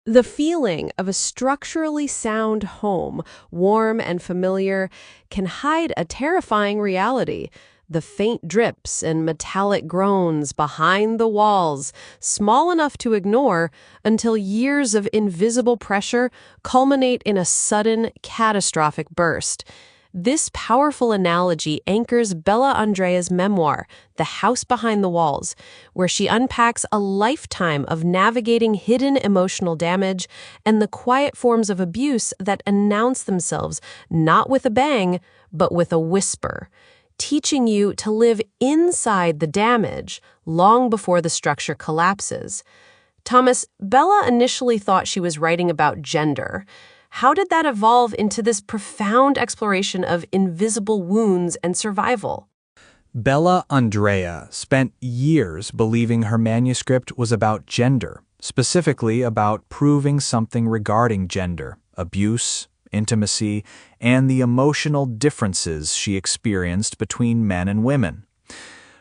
The feeling of a structurally sound home, warm and familiar, can hide a terrifying reality. The faint drips and metallic groans behind the walls, small enough to ignore until years of invisible pressure culminate in a sudden, catastrophic burst. This powerful analogy anchors Bella Andrea's memoir, The House Behind the Walls, where she unpacks a lifetime of navigating hidden emotional damage and the quiet forms of abuse that announce themselves not with a bang, but with a whisper, teaching you to live inside the damage long before the structure collapses. Thomas, Bella initially thought she was writing about gender. How did that evolve into this profound exploration of invisible wounds and survival? Bella Andrea spent years believing her manuscript was about gender, specifically about proving something regarding gender, abuse, intimacy, and the emotional differences she experienced between men and women.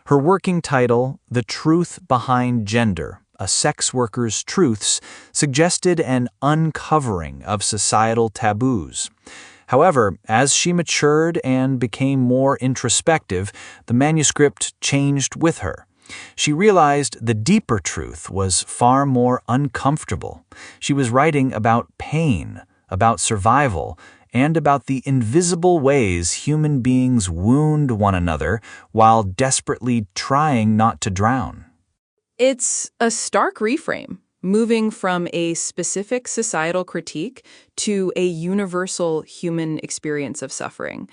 Her working title, The Truth Behind Gender, A Sex Worker's Truths, suggested an uncovering of societal taboos. However, as she matured and became more introspective, the manuscript changed with her. She realized the deeper truth was far more uncomfortable. She was writing about pain, about survival, and about the invisible ways human beings wound one another while desperately trying not to drown. It's a stark reframe, moving from a specific societal critique to a universal human experience of suffering.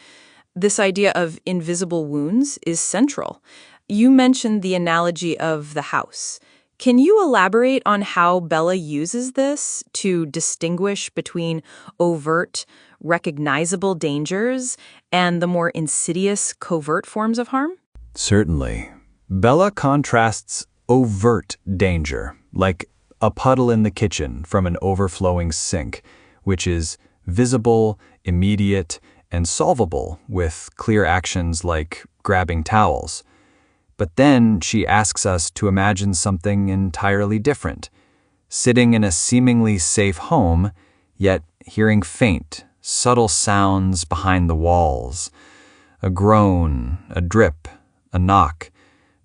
This idea of invisible wounds is central. You mentioned the analogy of the house. Can you elaborate on how Bella uses this to distinguish between overt, recognizable dangers and the more insidious, covert forms of harm? Certainly. Bella contrasts overt danger, like a puddle in the kitchen from an overflowing sink, which is visible, immediate, and solvable with clear actions like grabbing towels. But then she asks us to imagine something entirely different, sitting in a seemingly safe home, yet hearing faint, subtle sounds behind the walls. A groan, a drip, a knock.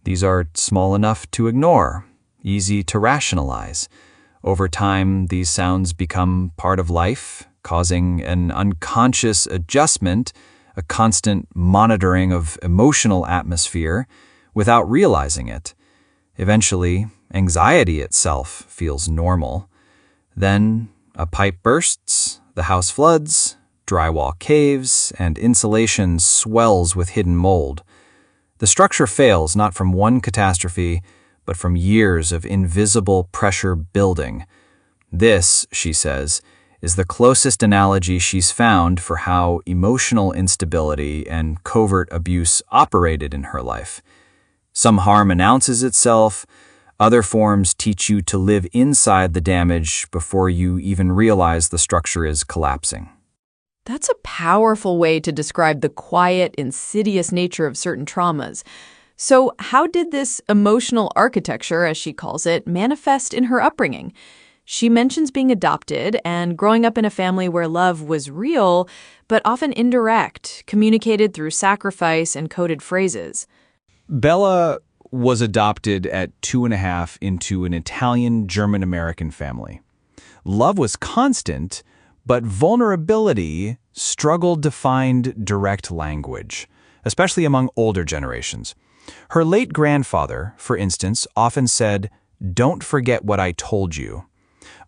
These are small enough to ignore, easy to rationalize. Over time, these sounds become part of life, causing an unconscious adjustment, a constant monitoring of emotional atmosphere, without realizing it. Eventually, anxiety itself feels normal. Then, a pipe bursts, the house floods, drywall caves, and insulation swells with hidden mold. The structure fails not from one catastrophe, but from years of invisible pressure building. This, she says, is the closest analogy she's found for how emotional instability and covert abuse operated in her life. Some harm announces itself, other forms teach you to live inside the damage before you even realize the structure is collapsing. That's a powerful way to describe the quiet, insidious nature of certain traumas. So how did this emotional architecture, as she calls it, manifest in her upbringing? She mentions being adopted and growing up in a family where love was real, but often indirect, communicated through sacrifice and coded phrases. Bella was adopted at 2.5 into an Italian German-American family. Love was constant, but vulnerability struggled to find direct language, especially among older generations. Her late grandfather, for instance, often said, "Don't forget what I told you."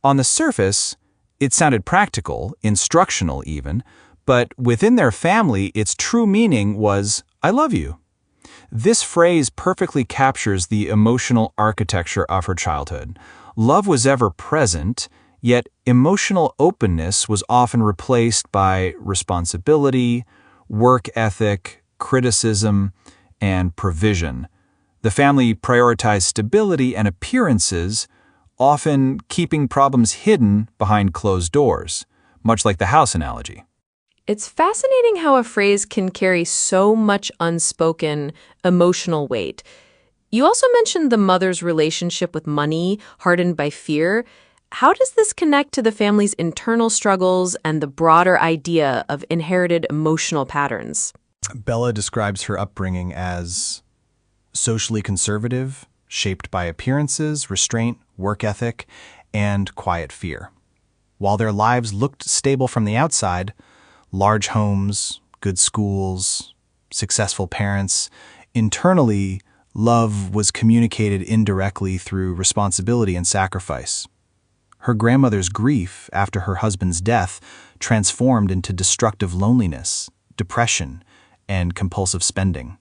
On the surface, it sounded practical, instructional even, but within their family, its true meaning was, "I love you." This phrase perfectly captures the emotional architecture of her childhood. Love was ever present, yet emotional openness was often replaced by responsibility, work ethic, criticism, and provision. The family prioritized stability and appearances, often keeping problems hidden behind closed doors, much like the house analogy. It's fascinating how a phrase can carry so much unspoken emotional weight. You also mentioned the mother's relationship with money, hardened by fear. How does this connect to the family's internal struggles and the broader idea of inherited emotional patterns? Bella describes her upbringing as socially conservative, shaped by appearances, restraint, work ethic, and quiet fear. While their lives looked stable from the outside, large homes, good schools, successful parents, internally, love was communicated indirectly through responsibility and sacrifice. Her grandmother's grief after her husband's death transformed into destructive loneliness, depression, and compulsive spending.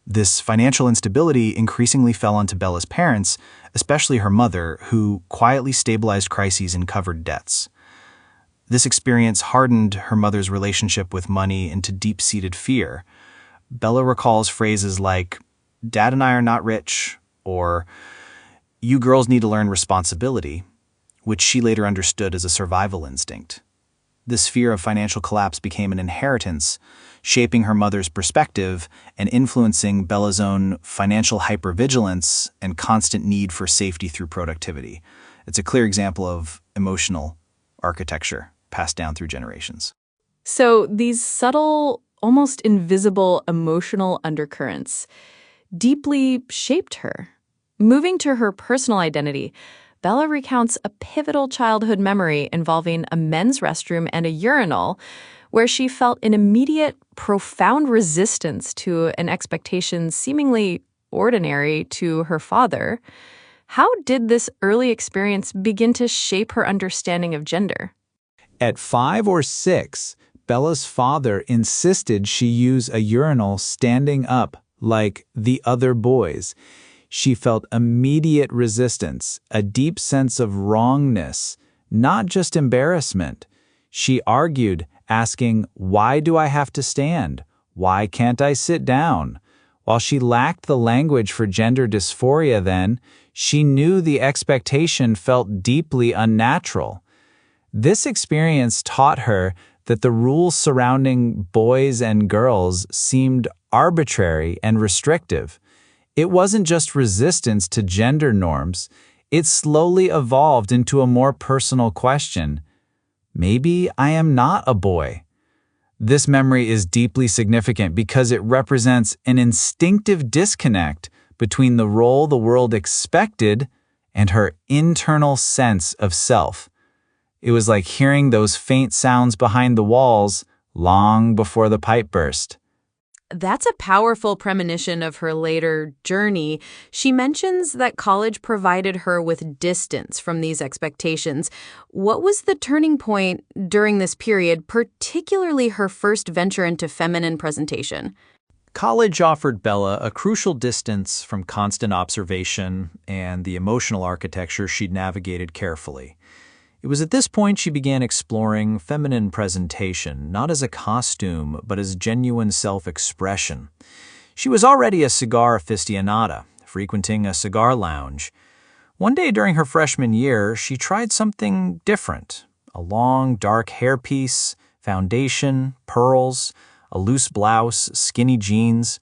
This financial instability increasingly fell onto Bella's parents, especially her mother, who quietly stabilized crises and covered debts. This experience hardened her mother's relationship with money into deep-seated fear. Bella recalls phrases like, "Dad and I are not rich," or "You girls need to learn responsibility," which she later understood as a survival instinct. This fear of financial collapse became an inheritance, shaping her mother's perspective and influencing Bella's own financial hypervigilance and constant need for safety through productivity. It's a clear example of emotional architecture passed down through generations. So these subtle, almost invisible emotional undercurrents deeply shaped her. Moving to her personal identity, Bella recounts a pivotal childhood memory involving a men's restroom and a urinal where she felt an immediate, profound resistance to an expectation seemingly ordinary to her father. How did this early experience begin to shape her understanding of gender? At 5 or 6, Bella's father insisted she use a urinal standing up like the other boys. She felt immediate resistance, a deep sense of wrongness, not just embarrassment. She argued, asking, "Why do I have to stand? Why can't I sit down?" While she lacked the language for gender dysphoria then, she knew the expectation felt deeply unnatural. This experience taught her that the rules surrounding boys and girls seemed arbitrary and restrictive. It wasn't just resistance to gender norms, it slowly evolved into a more personal question. Maybe I am not a boy. This memory is deeply significant because it represents an instinctive disconnect between the role the world expected and her internal sense of self. It was like hearing those faint sounds behind the walls long before the pipe burst. That's a powerful premonition of her later journey. She mentions that college provided her with distance from these expectations. What was the turning point during this period, particularly her first venture into feminine presentation? College offered Bella a crucial distance from constant observation and the emotional architecture she'd navigated carefully. It was at this point she began exploring feminine presentation, not as a costume, but as genuine self-expression. She was already a cigar aficionada, frequenting a cigar lounge. One day during her freshman year, she tried something different. A long, dark hairpiece, foundation, pearls, a loose blouse, skinny jeans.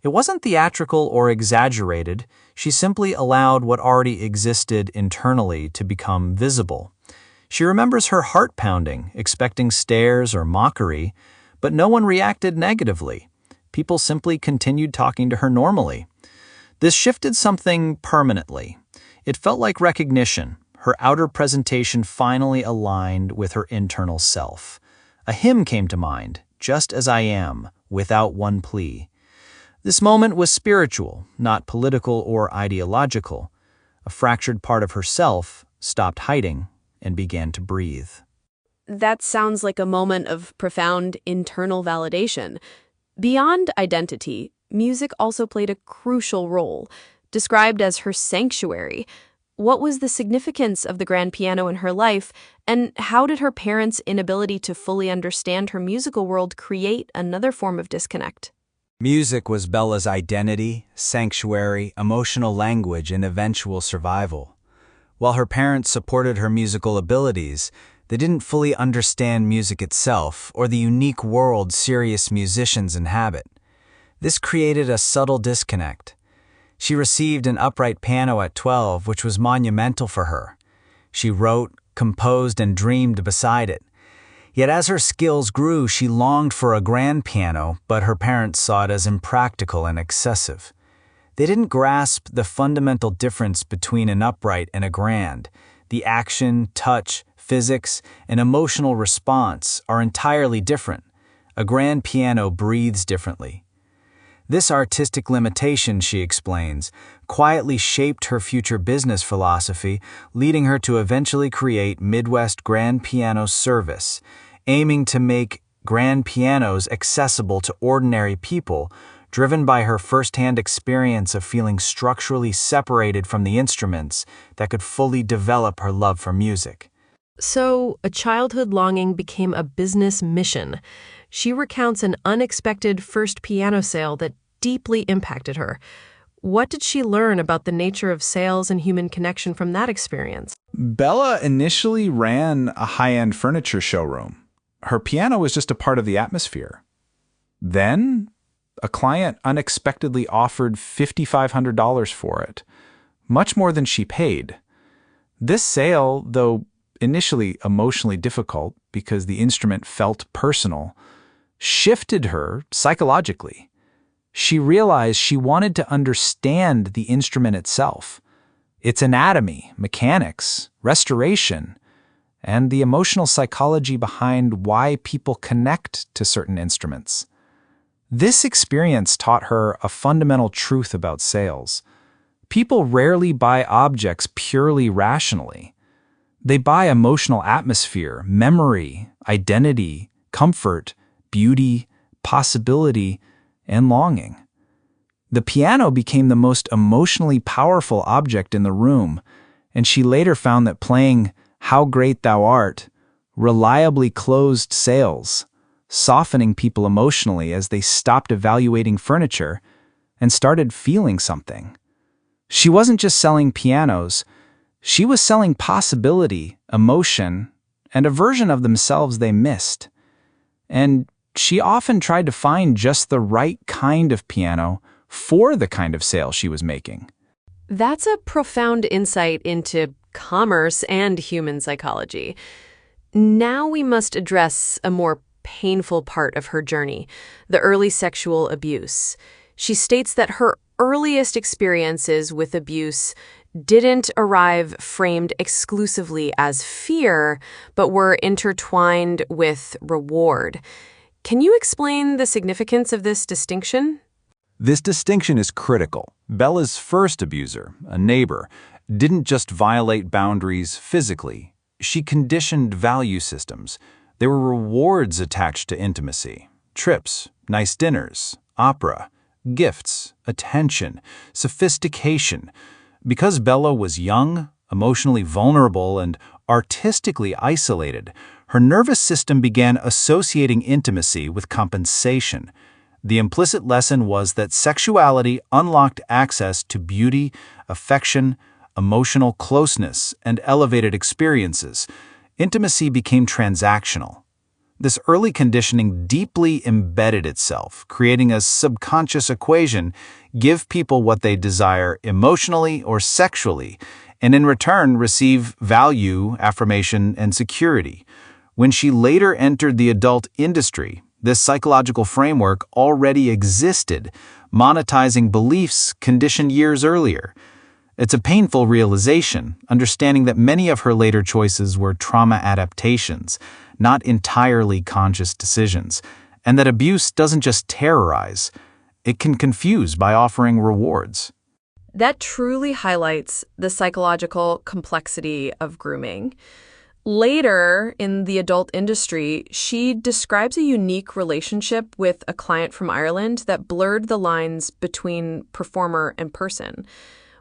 It wasn't theatrical or exaggerated. She simply allowed what already existed internally to become visible. She remembers her heart pounding, expecting stares or mockery, but no one reacted negatively. People simply continued talking to her normally. This shifted something permanently. It felt like recognition. Her outer presentation finally aligned with her internal self. A hymn came to mind, "Just as I am, without one plea." This moment was spiritual, not political or ideological. A fractured part of herself stopped hiding and began to breathe. That sounds like a moment of profound internal validation. Beyond identity, music also played a crucial role, described as her sanctuary. What was the significance of the grand piano in her life, and how did her parents' inability to fully understand her musical world create another form of disconnect? Music was Bella's identity, sanctuary, emotional language, and eventual survival. While her parents supported her musical abilities, they didn't fully understand music itself or the unique world serious musicians inhabit. This created a subtle disconnect. She received an upright piano at 12, which was monumental for her. She wrote, composed, and dreamed beside it. Yet as her skills grew, she longed for a grand piano, but her parents saw it as impractical and excessive. They didn't grasp the fundamental difference between an upright and a grand. The action, touch, physics, and emotional response are entirely different. A grand piano breathes differently. This artistic limitation, she explains, quietly shaped her future business philosophy, leading her to eventually create Midwest Grand Piano Service, aiming to make grand pianos accessible to ordinary people, driven by her firsthand experience of feeling structurally separated from the instruments that could fully develop her love for music. So, a childhood longing became a business mission. She recounts an unexpected first piano sale that deeply impacted her. What did she learn about the nature of sales and human connection from that experience? Bella initially ran a high-end furniture showroom. Her piano was just a part of the atmosphere. Then, a client unexpectedly offered $5,500 for it, much more than she paid. This sale, though initially emotionally difficult because the instrument felt personal, shifted her psychologically. She realized she wanted to understand the instrument itself, its anatomy, mechanics, restoration, and the emotional psychology behind why people connect to certain instruments. This experience taught her a fundamental truth about sales. People rarely buy objects purely rationally. They buy emotional atmosphere, memory, identity, comfort, beauty, possibility, and longing. The piano became the most emotionally powerful object in the room, and she later found that playing How Great Thou Art reliably closed sales, softening people emotionally as they stopped evaluating furniture and started feeling something. She wasn't just selling pianos, she was selling possibility, emotion, and a version of themselves they missed. And she often tried to find just the right kind of piano for the kind of sale she was making. That's a profound insight into commerce and human psychology. Now we must address a more painful part of her journey, the early sexual abuse. She states that her earliest experiences with abuse didn't arrive framed exclusively as fear, but were intertwined with reward. Can you explain the significance of this distinction? This distinction is critical. Bella's first abuser, a neighbor, didn't just violate boundaries physically. She conditioned value systems. There were rewards attached to intimacy: trips, nice dinners, opera, gifts, attention, sophistication. Because Bella was young, emotionally vulnerable, and artistically isolated, her nervous system began associating intimacy with compensation. The implicit lesson was that sexuality unlocked access to beauty, affection, emotional closeness, and elevated experiences. Intimacy became transactional. This early conditioning deeply embedded itself, creating a subconscious equation: give people what they desire emotionally or sexually, and in return receive value, affirmation, and security. When she later entered the adult industry, this psychological framework already existed, monetizing beliefs conditioned years earlier. It's a painful realization, understanding that many of her later choices were trauma adaptations, not entirely conscious decisions, and that abuse doesn't just terrorize, it can confuse by offering rewards. That truly highlights the psychological complexity of grooming. Later, in the adult industry, she describes a unique relationship with a client from Ireland that blurred the lines between performer and person.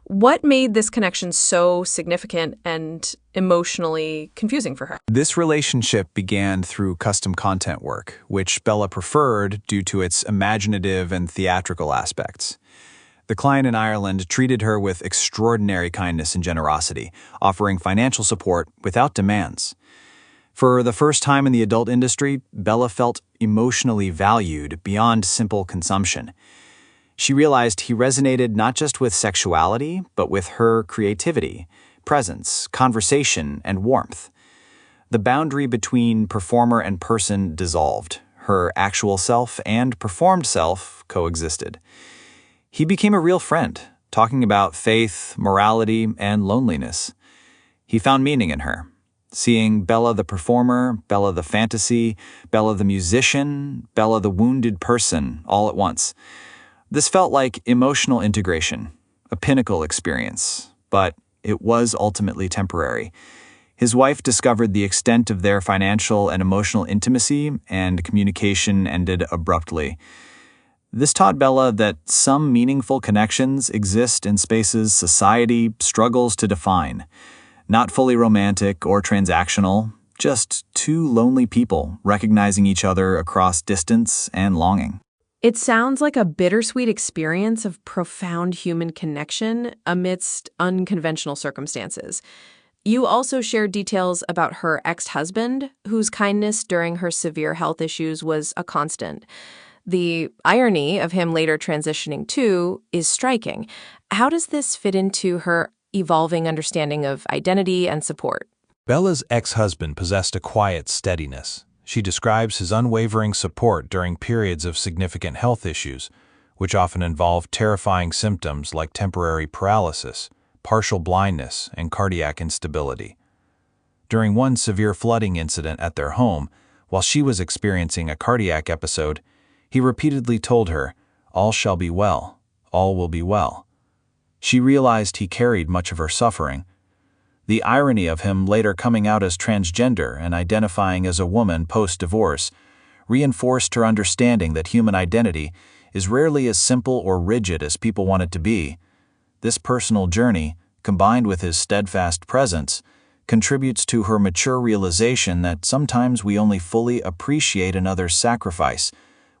What made this connection so significant and emotionally confusing for her? This relationship began through custom content work, which Bella preferred due to its imaginative and theatrical aspects. The client in Ireland treated her with extraordinary kindness and generosity, offering financial support without demands. For the first time in the adult industry, Bella felt emotionally valued beyond simple consumption. She realized he resonated not just with sexuality, but with her creativity, presence, conversation, and warmth. The boundary between performer and person dissolved. Her actual self and performed self coexisted. He became a real friend, talking about faith, morality, and loneliness. He found meaning in her, seeing Bella the performer, Bella the fantasy, Bella the musician, Bella the wounded person all at once. This felt like emotional integration, a pinnacle experience, but it was ultimately temporary. His wife discovered the extent of their financial and emotional intimacy, and communication ended abruptly. This taught Bella that some meaningful connections exist in spaces society struggles to define. Not fully romantic or transactional, just two lonely people recognizing each other across distance and longing. It sounds like a bittersweet experience of profound human connection amidst unconventional circumstances. You also shared details about her ex-husband, whose kindness during her severe health issues was a constant. The irony of him later transitioning too is striking. How does this fit into her evolving understanding of identity and support? Bella's ex-husband possessed a quiet steadiness. She describes his unwavering support during periods of significant health issues, which often involved terrifying symptoms like temporary paralysis, partial blindness, and cardiac instability. During one severe flooding incident at their home, while she was experiencing a cardiac episode, he repeatedly told her, "All shall be well, all will be well." She realized he carried much of her suffering. The irony of him later coming out as transgender and identifying as a woman post-divorce reinforced her understanding that human identity is rarely as simple or rigid as people want it to be. This personal journey, combined with his steadfast presence, contributes to her mature realization that sometimes we only fully appreciate another's sacrifice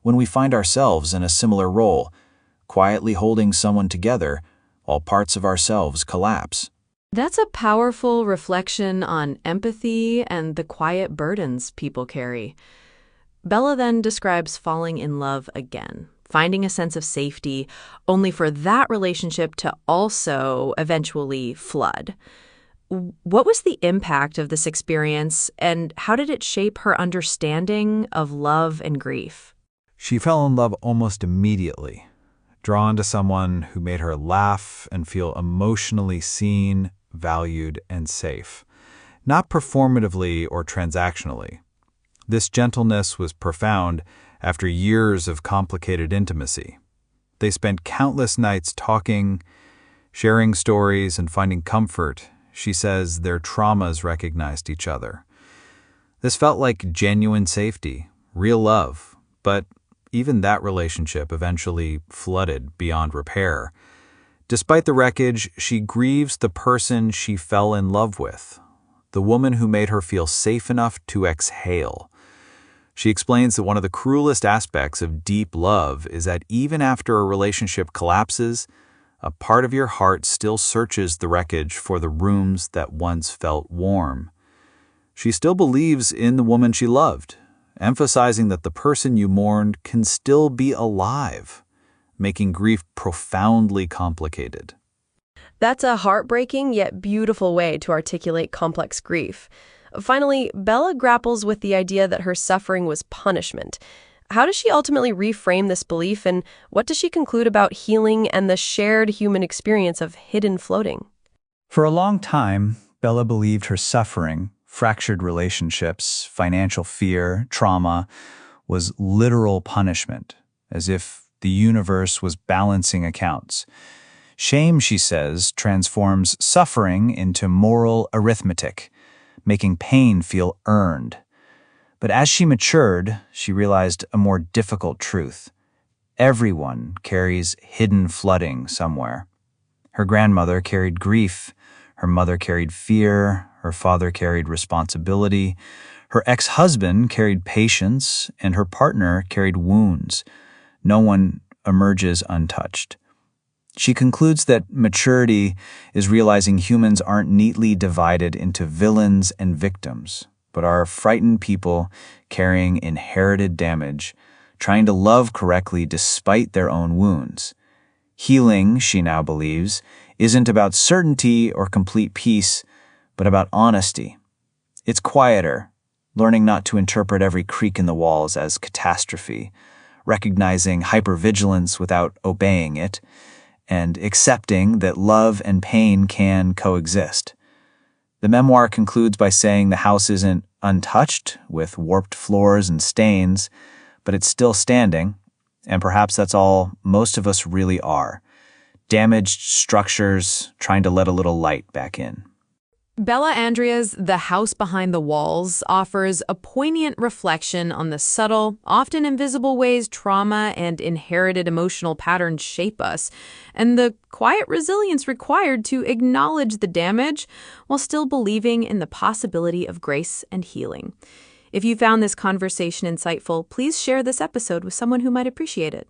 when we find ourselves in a similar role, quietly holding someone together while parts of ourselves collapse. That's a powerful reflection on empathy and the quiet burdens people carry. Bella then describes falling in love again, finding a sense of safety, only for that relationship to also eventually flood. What was the impact of this experience, and how did it shape her understanding of love and grief? She fell in love almost immediately, drawn to someone who made her laugh and feel emotionally seen, valued, and safe, not performatively or transactionally. This gentleness was profound after years of complicated intimacy. They spent countless nights talking, sharing stories, and finding comfort. She says their traumas recognized each other. This felt like genuine safety, real love, but even that relationship eventually flooded beyond repair. Despite the wreckage, she grieves the person she fell in love with, the woman who made her feel safe enough to exhale. She explains that one of the cruelest aspects of deep love is that even after a relationship collapses, a part of your heart still searches the wreckage for the rooms that once felt warm. She still believes in the woman she loved, emphasizing that the person you mourned can still be alive, making grief profoundly complicated. That's a heartbreaking yet beautiful way to articulate complex grief. Finally, Bella grapples with the idea that her suffering was punishment. How does she ultimately reframe this belief, and what does she conclude about healing and the shared human experience of hidden floating? For a long time, Bella believed her suffering, fractured relationships, financial fear, trauma, was literal punishment, as if the universe was balancing accounts. Shame, she says, transforms suffering into moral arithmetic, making pain feel earned. But as she matured, she realized a more difficult truth. Everyone carries hidden flooding somewhere. Her grandmother carried grief, her mother carried fear, her father carried responsibility, her ex-husband carried patience, and her partner carried wounds. No one emerges untouched. She concludes that maturity is realizing humans aren't neatly divided into villains and victims, but are frightened people carrying inherited damage, trying to love correctly despite their own wounds. Healing, she now believes, isn't about certainty or complete peace, but about honesty. It's quieter, learning not to interpret every creak in the walls as catastrophe, recognizing hypervigilance without obeying it, and accepting that love and pain can coexist. The memoir concludes by saying the house isn't untouched with warped floors and stains, but it's still standing, and perhaps that's all most of us really are. Damaged structures trying to let a little light back in. Bella Andrea's The House Behind the Walls offers a poignant reflection on the subtle, often invisible ways trauma and inherited emotional patterns shape us, and the quiet resilience required to acknowledge the damage while still believing in the possibility of grace and healing. If you found this conversation insightful, please share this episode with someone who might appreciate it.